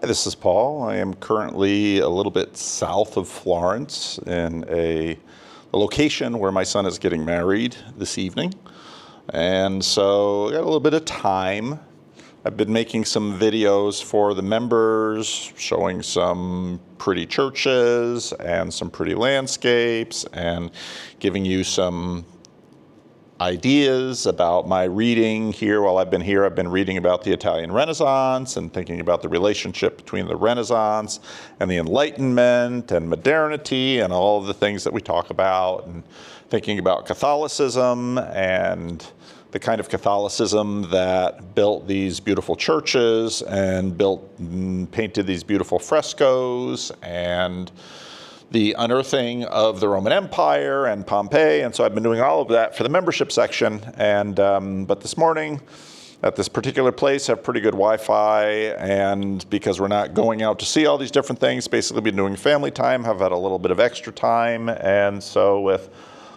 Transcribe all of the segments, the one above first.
Hi, this is Paul. I am currently a little bit south of Florence in a location where my son is getting married this evening. And so I got a little bit of time. I've been making some videos for the members, showing some pretty churches and some pretty landscapes and giving you some ideas about my reading here. While I've been here, I've been reading about the Italian Renaissance and thinking about the relationship between the Renaissance and the Enlightenment and modernity and all of the things that we talk about, and thinking about Catholicism and the kind of Catholicism that built these beautiful churches and painted these beautiful frescoes, and the unearthing of the Roman Empire and Pompeii. And so I've been doing all of that for the membership section. And but this morning at this particular place I have pretty good Wi-Fi, and because we're not going out to see all these different things, basically been doing family time, have had a little bit of extra time. And so with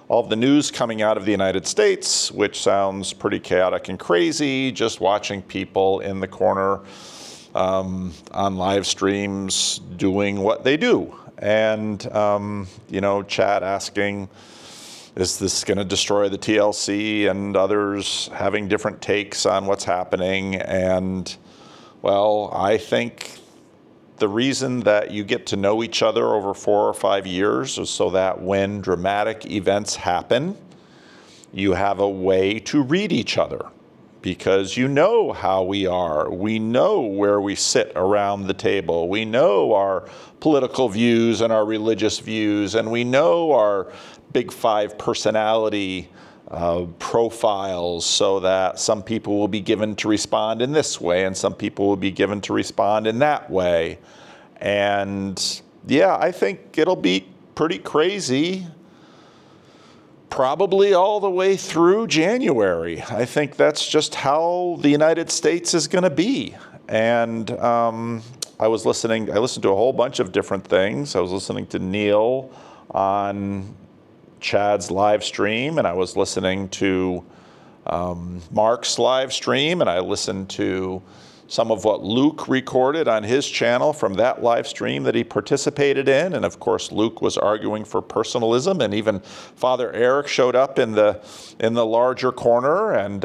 all of the news coming out of the United States, which sounds pretty chaotic and crazy, just watching people in the corner on live streams doing what they do. And, chat asking, is this going to destroy the TLC? And others having different takes on what's happening. And, well, I think the reason that you get to know each other over 4 or 5 years is so that when dramatic events happen, you have a way to read each other, because you know how we are. We know where we sit around the table. We know our political views and our religious views, and we know our big 5 personality profiles, so that some people will be given to respond in this way and some people will be given to respond in that way. And yeah, I think it'll be pretty crazy probably all the way through January. I think that's just how the United States is going to be. And I listened to a whole bunch of different things. I was listening to Neil on Chad's live stream, and I was listening to Mark's live stream, and I listened to some of what Luke recorded on his channel from that live stream that he participated in. And of course, Luke was arguing for personalism, and even Father Eric showed up in the larger corner and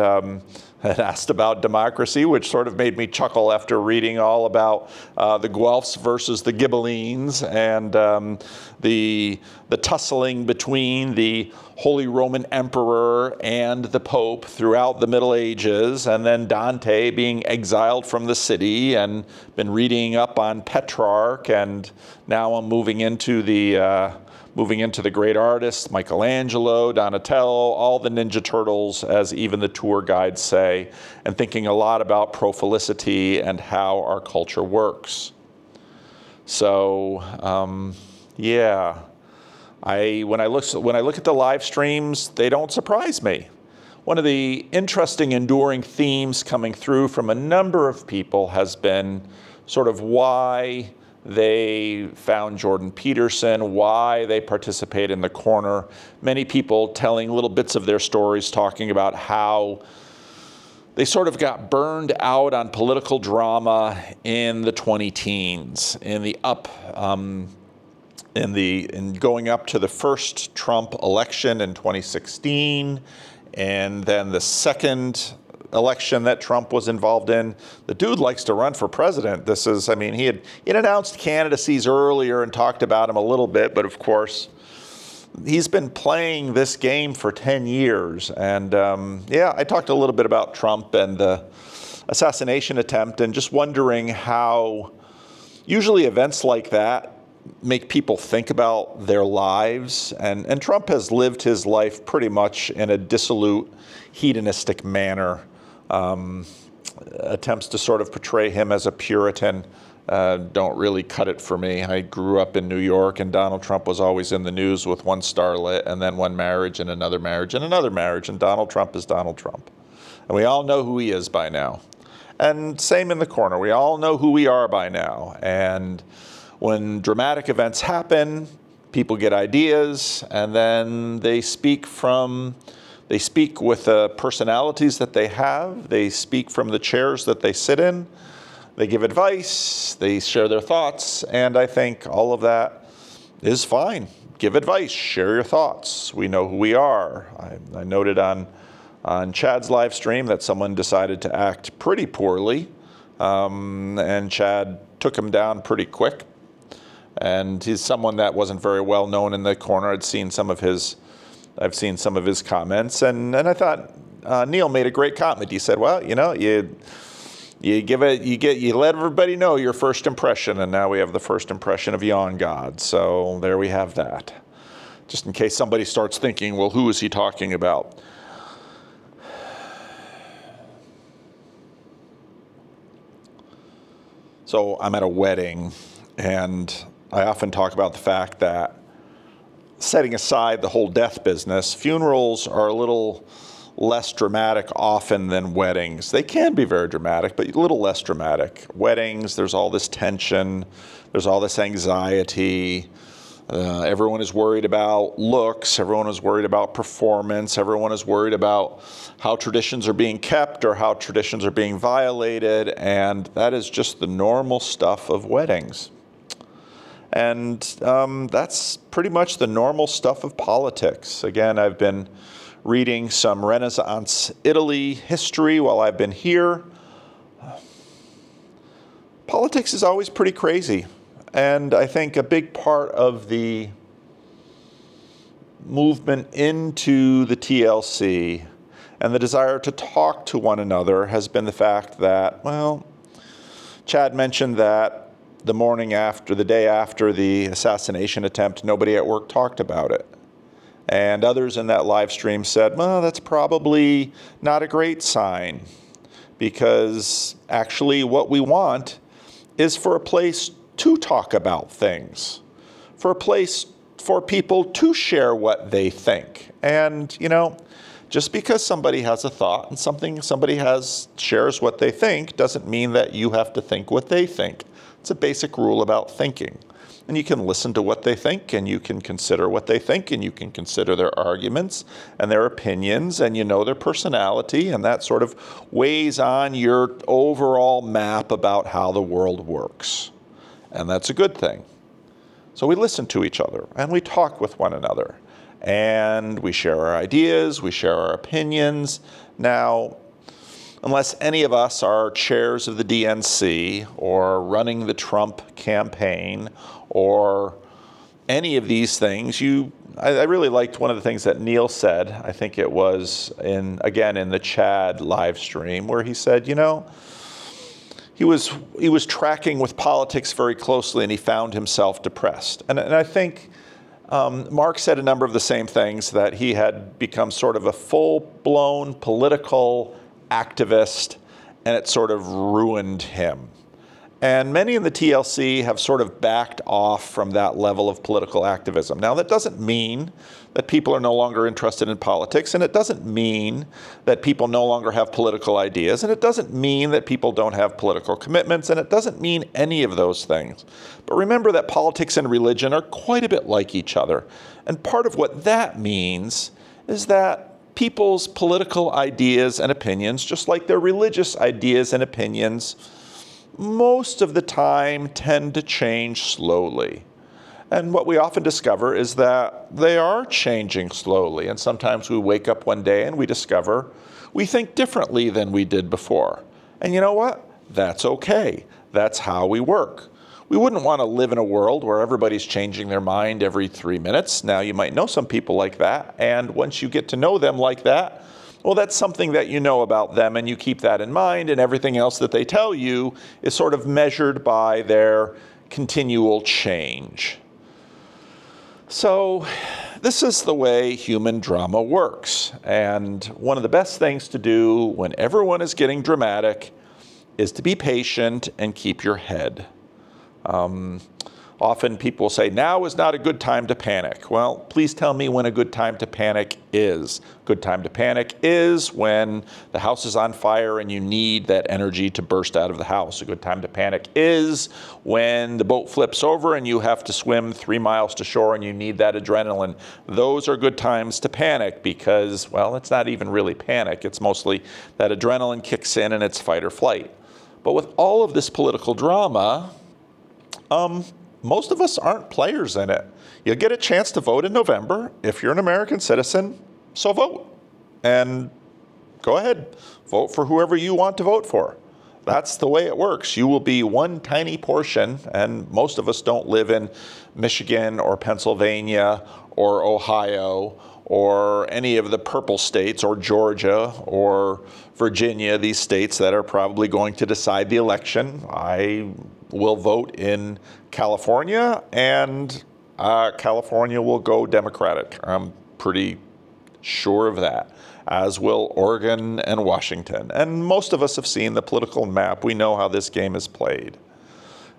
asked about democracy, which sort of made me chuckle after reading all about the Guelphs versus the Ghibellines, and the tussling between the Holy Roman Emperor and the Pope throughout the Middle Ages, and then Dante being exiled from the city, and been reading up on Petrarch, and now I'm moving into the great artists, Michelangelo, Donatello, all the Ninja Turtles, as even the tour guides say, and thinking a lot about prophilicity and how our culture works. So, yeah. When I look at the live streams, they don't surprise me. One of the interesting enduring themes coming through from a number of people has been sort of why they found Jordan Peterson, why they participate in the corner. Many people telling little bits of their stories, talking about how they sort of got burned out on political drama in the 20-teens, in going up to the first Trump election in 2016, and then the second election that Trump was involved in. The dude likes to run for president. He had announced candidacies earlier and talked about him a little bit, but of course, he's been playing this game for 10 years. And I talked a little bit about Trump and the assassination attempt, and just wondering how usually events like that make people think about their lives. And Trump has lived his life pretty much in a dissolute, hedonistic manner. Attempts to sort of portray him as a Puritan don't really cut it for me. I grew up in New York, and Donald Trump was always in the news with one starlet, and then one marriage and another marriage and another marriage, and Donald Trump is Donald Trump. And we all know who he is by now. And same in the corner. We all know who we are by now. And when dramatic events happen, people get ideas, and then they speak with the personalities that they have. They speak from the chairs that they sit in. they give advice, they share their thoughts, and I think all of that is fine. Give advice, share your thoughts. We know who we are. I noted on Chad's live stream that someone decided to act pretty poorly, and Chad took him down pretty quick. And he's someone that wasn't very well known in the corner. I've seen some of his comments, and I thought Neil made a great comment. He said, "Well, you know, you let everybody know your first impression, and now we have the first impression of Yawn God." So there we have that. Just in case somebody starts thinking, well, who is he talking about? So I'm at a wedding, and I often talk about the fact that, setting aside the whole death business, funerals are a little less dramatic often than weddings. They can be very dramatic, but a little less dramatic. Weddings, there's all this tension, there's all this anxiety. Everyone is worried about looks, everyone is worried about performance, everyone is worried about how traditions are being kept or how traditions are being violated, and that is just the normal stuff of weddings. And that's pretty much the normal stuff of politics. Again, I've been reading some Renaissance Italy history while I've been here. Politics is always pretty crazy. And I think a big part of the movement into the TLC and the desire to talk to one another has been the fact that, well, Chad mentioned that the day after the assassination attempt, nobody at work talked about it. And others in that live stream said, well, that's probably not a great sign, because actually what we want is for a place to talk about things, for a place for people to share what they think. And, you know, just because somebody has a thought and somebody shares what they think doesn't mean that you have to think what they think. It's a basic rule about thinking. And you can listen to what they think, and you can consider what they think, and you can consider their arguments and their opinions, and you know their personality, and that sort of weighs on your overall map about how the world works. And that's a good thing. So we listen to each other, and we talk with one another, and we share our ideas, we share our opinions. Now, unless any of us are chairs of the DNC or running the Trump campaign or any of these things, I really liked one of the things that Neil said. I think it was in the Chad live stream, where he said, you know, he was tracking with politics very closely, and he found himself depressed. And I think Mark said a number of the same things, that he had become sort of a full-blown political activist, and it sort of ruined him. And many in the TLC have sort of backed off from that level of political activism. Now, that doesn't mean that people are no longer interested in politics, and it doesn't mean that people no longer have political ideas, and it doesn't mean that people don't have political commitments, and it doesn't mean any of those things. But remember that politics and religion are quite a bit like each other. And part of what that means is that people's political ideas and opinions, just like their religious ideas and opinions, most of the time tend to change slowly. And what we often discover is that they are changing slowly. And sometimes we wake up one day and we discover we think differently than we did before. And you know what? That's okay. That's how we work. We wouldn't want to live in a world where everybody's changing their mind every 3 minutes. Now, you might know some people like that, and once you get to know them like that, well, that's something that you know about them, and you keep that in mind, and everything else that they tell you is sort of measured by their continual change. So this is the way human drama works, and one of the best things to do when everyone is getting dramatic is to be patient and keep your head. Often people say, now is not a good time to panic. Well, please tell me when a good time to panic is. Good time to panic is when the house is on fire and you need that energy to burst out of the house. A good time to panic is when the boat flips over and you have to swim 3 miles to shore and you need that adrenaline. Those are good times to panic because, well, it's not even really panic. It's mostly that adrenaline kicks in and it's fight or flight. But with all of this political drama, most of us aren't players in it. You'll get a chance to vote in November. If you're an American citizen, so vote. And go ahead, vote for whoever you want to vote for. That's the way it works. You will be one tiny portion, and most of us don't live in Michigan or Pennsylvania or Ohio or any of the purple states, or Georgia or Virginia, these states that are probably going to decide the election. I will vote in California, and California will go Democratic. I'm pretty sure of that, as will Oregon and Washington. And most of us have seen the political map. We know how this game is played.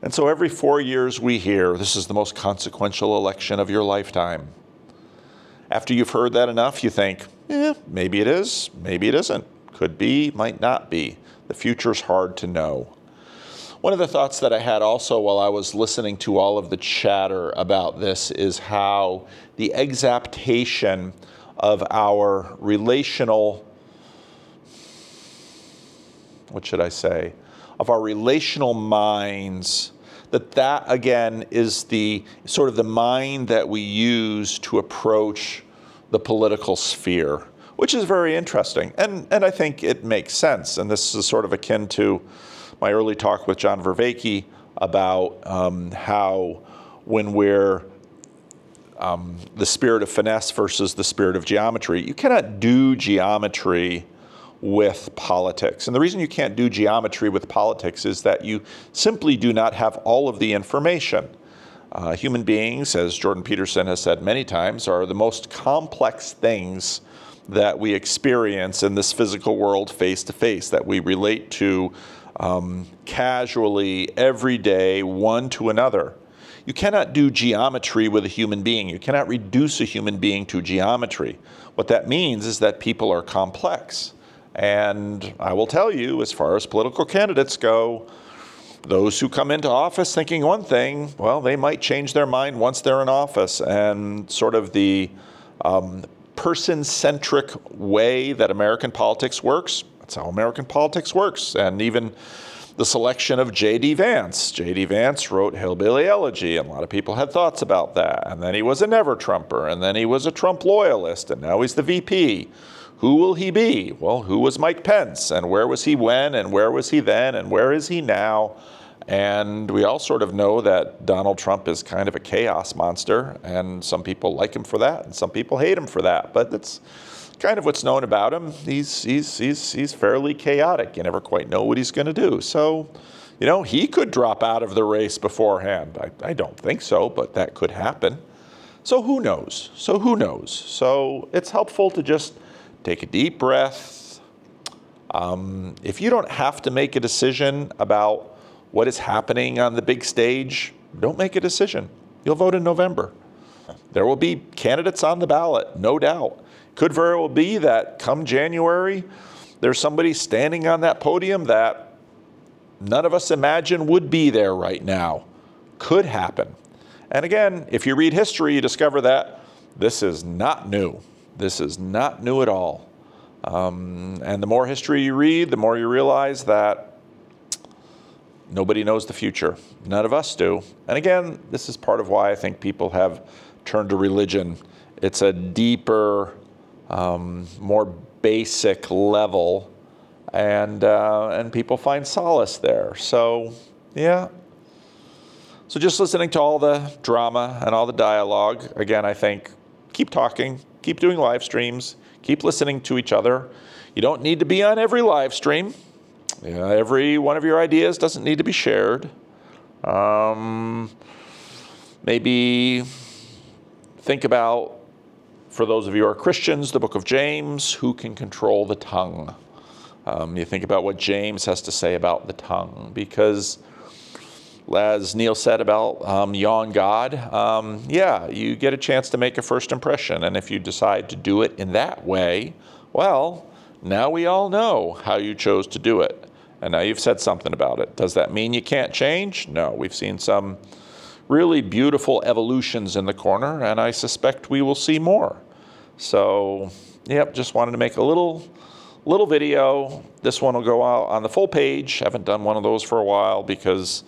And so every 4 years we hear, this is the most consequential election of your lifetime. After you've heard that enough, you think, maybe it is, maybe it isn't. Could be, might not be. The future's hard to know. One of the thoughts that I had also while I was listening to all of the chatter about this is how the exaptation of our relational, of our relational minds, that again is the sort of the mind that we use to approach the political sphere, which is very interesting. And I think it makes sense. And this is sort of akin to my early talk with John Vervaeke about how when we're the spirit of finesse versus the spirit of geometry, you cannot do geometry with politics. And the reason you can't do geometry with politics is that you simply do not have all of the information. Human beings, as Jordan Peterson has said many times, are the most complex things that we experience in this physical world face to face, that we relate to casually every day, one to another. You cannot do geometry with a human being. You cannot reduce a human being to geometry. What that means is that people are complex. And I will tell you, as far as political candidates go, those who come into office thinking one thing, well, they might change their mind once they're in office. And sort of the person-centric way that American politics works, that's how American politics works. And even the selection of J.D. Vance. J.D. Vance wrote Hillbilly Elegy, and a lot of people had thoughts about that. And then he was a never-Trumper, and then he was a Trump loyalist, and now he's the VP. Who will he be? Well, who was Mike Pence? And where was he when? And where was he then? And where is he now? And we all sort of know that Donald Trump is kind of a chaos monster, and some people like him for that, and some people hate him for that. But that's kind of what's known about him. He's fairly chaotic. You never quite know what he's going to do. So, you know, he could drop out of the race beforehand. I don't think so, but that could happen. So who knows? So it's helpful to just take a deep breath. If you don't have to make a decision about what is happening on the big stage, don't make a decision. You'll vote in November. There will be candidates on the ballot, no doubt. Could very well be that come January, there's somebody standing on that podium that none of us imagine would be there right now. Could happen. And again, if you read history, you discover that this is not new. This is not new at all. And the more history you read, the more you realize that nobody knows the future. None of us do. And again, this is part of why I think people have turned to religion. It's a deeper, more basic level, and people find solace there. So, yeah. So just listening to all the drama and all the dialogue, again, I think keep talking, keep doing live streams, keep listening to each other. You don't need to be on every live stream. Every one of your ideas doesn't need to be shared. Maybe think about, for those of you who are Christians, the book of James, who can control the tongue? You think about what James has to say about the tongue, because as Neil said about Yawn God, you get a chance to make a first impression. And if you decide to do it in that way, well, now we all know how you chose to do it. And now you've said something about it. Does that mean you can't change? No, we've seen some really beautiful evolutions in the corner, and I suspect we will see more. So, just wanted to make a little little video. This one will go out on the full page. Haven't done one of those for a while because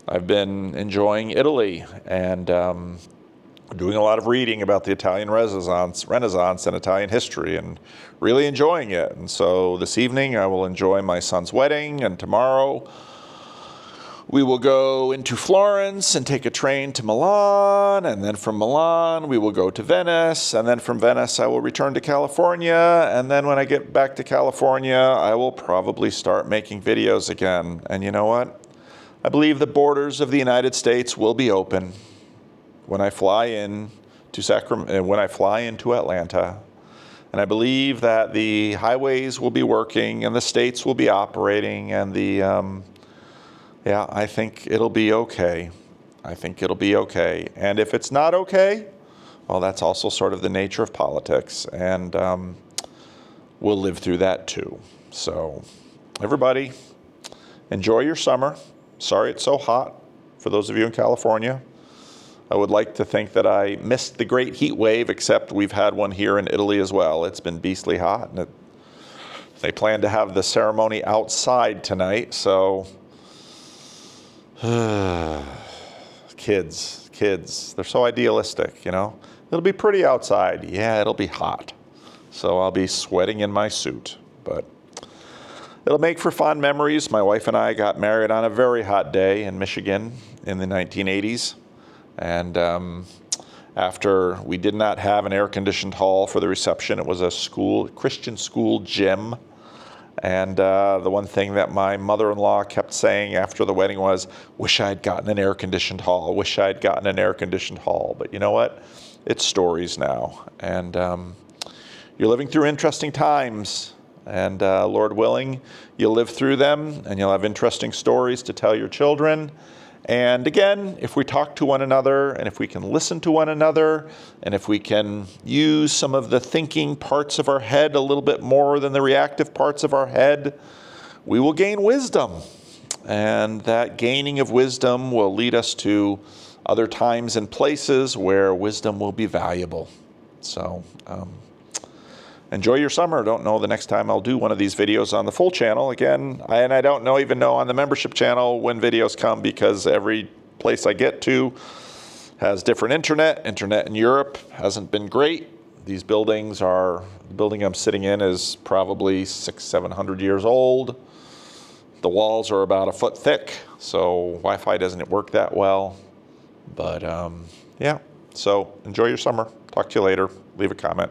I've been enjoying Italy and doing a lot of reading about the Italian Renaissance and Italian history and really enjoying it. And so this evening I will enjoy my son's wedding, and tomorrow we will go into Florence and take a train to Milan, and then from Milan we will go to Venice, and then from Venice I will return to California, and then when I get back to California I will probably start making videos again. And you know what? I believe the borders of the United States will be open when I fly in to when I fly into Atlanta. And I believe that the highways will be working and the states will be operating, and yeah, I think it'll be okay. I think it'll be okay. And if it's not okay, well, that's also sort of the nature of politics, and we'll live through that too. So everybody, enjoy your summer. Sorry it's so hot for those of you in California. I would like to think that I missed the great heat wave, except we've had one here in Italy as well. It's been beastly hot, and they plan to have the ceremony outside tonight, so kids, they're so idealistic, you know. It'll be pretty outside. Yeah, it'll be hot. So I'll be sweating in my suit, but it'll make for fond memories. My wife and I got married on a very hot day in Michigan in the 1980s. And after we did not have an air-conditioned hall for the reception, it was a Christian school gym. And the one thing that my mother-in-law kept saying after the wedding was, wish I'd gotten an air-conditioned hall, wish I'd gotten an air-conditioned hall. But you know what? It's stories now. And you're living through interesting times. And Lord willing, you'll live through them, and you'll have interesting stories to tell your children. And again, if we talk to one another, and if we can listen to one another, and if we can use some of the thinking parts of our head a little bit more than the reactive parts of our head, we will gain wisdom. And that gaining of wisdom will lead us to other times and places where wisdom will be valuable. So enjoy your summer. Don't know the next time I'll do one of these videos on the full channel again. And I don't even know on the membership channel when videos come, because every place I get to has different internet. Internet in Europe hasn't been great. These buildings the building I'm sitting in is probably 600-700 years old. The walls are about a foot thick, so Wi-Fi doesn't work that well. But yeah, so enjoy your summer. Talk to you later. Leave a comment.